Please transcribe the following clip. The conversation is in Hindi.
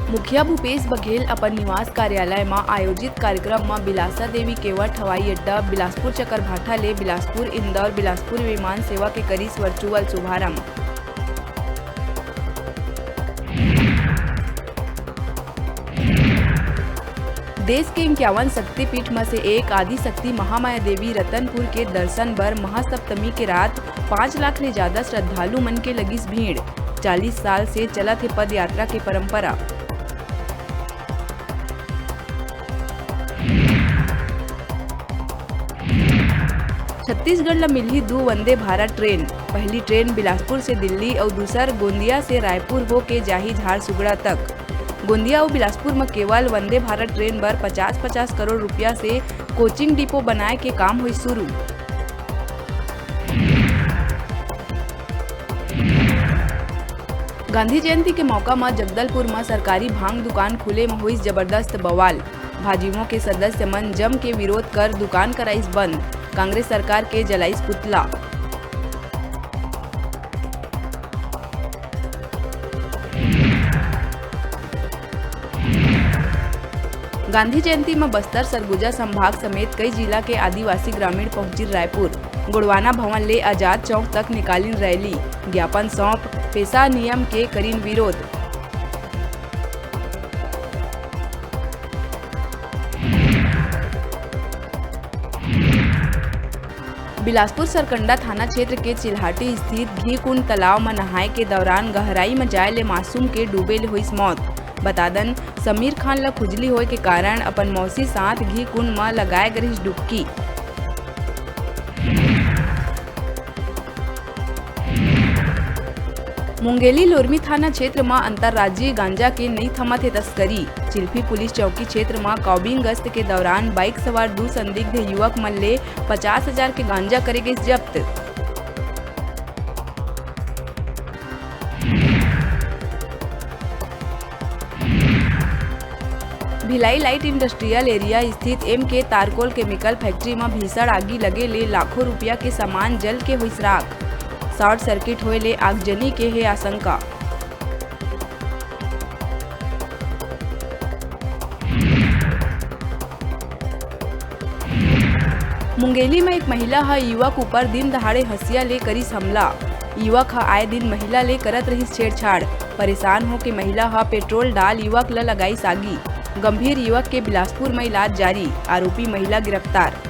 मुखिया भूपेश बघेल अपन निवास कार्यालय में आयोजित कार्यक्रम में बिलासा देवी केवट हवाई अड्डा बिलासपुर चकरभाठा ले बिलासपुर इंदौर बिलासपुर विमान सेवा के करीस वर्चुअल शुभारंभ। देश के 51 शक्तिपीठ में से एक आदि शक्ति महामाया देवी रतनपुर के दर्शन बर महासप्तमी के रात 5 लाख ले ज्यादा श्रद्धालु मन के लगिस भीड़। 40 साल से चलत है पद यात्रा की परंपरा। छत्तीसगढ़ ला मिलही 2 वंदे भारत ट्रेन। पहली ट्रेन बिलासपुर से दिल्ली और दूसर गोंदिया से रायपुर हो के जाही झारसुगड़ा तक। गोंदिया और बिलासपुर में केवल वंदे भारत ट्रेन बर 50-50 करोड़ रुपया से कोचिंग डिपो बनाए के काम हुई शुरू। गांधी जयंती के मौका में जगदलपुर में सरकारी भांग दुकान खुले में हुई जबरदस्त बवाल। भाजयुमो के सदस्य मन जम के विरोध कर दुकान कराइस बंद। कांग्रेस सरकार के जलाइस पुतला। गांधी जयंती में बस्तर सरगुजा संभाग समेत कई जिला के आदिवासी ग्रामीण पहुंची रायपुर। गुड़वाना भवन ले आजाद चौक तक निकालिन रैली। ज्ञापन सौंप पेशा नियम के करीन विरोध। बिलासपुर सरकंडा थाना क्षेत्र के चिल्हाटी स्थित घी कुंड तालाब में नहाए के दौरान गहराई में जाए ले मासूम के डूबे ले हुई मौत। बतादन समीर खान ला खुजली होए के कारण अपन मौसी साथ घी कुंड में लगाए गरिस डुबकी। मुंगेली लोरमी थाना क्षेत्र में अंतर्राज्यीय गांजा के नहीं थमत है तस्करी। चिल्फी पुलिस चौकी क्षेत्र में कॉबिंग गश्त के दौरान बाइक सवार 2 संदिग्ध युवक मन ले 50,000 के गांजा करे गए जब्त। भिलाई लाइट इंडस्ट्रियल एरिया स्थित MK तारकोल केमिकल फैक्ट्री में भीषण आगी लगे ले लाखों रुपया के सामान जल के हुई राख। शॉर्ट सर्किट होए ले आगजनी के है आशंका। मुंगेली में एक महिला है युवक ऊपर दिन दहाड़े हंसिया ले करीस हमला। युवक है आए दिन महिला ले करत रही छेड़छाड़। परेशान हो के महिला है पेट्रोल डाल युवक ला लगाई सागी। गंभीर युवक के बिलासपुर में इलाज जारी। आरोपी महिला गिरफ्तार।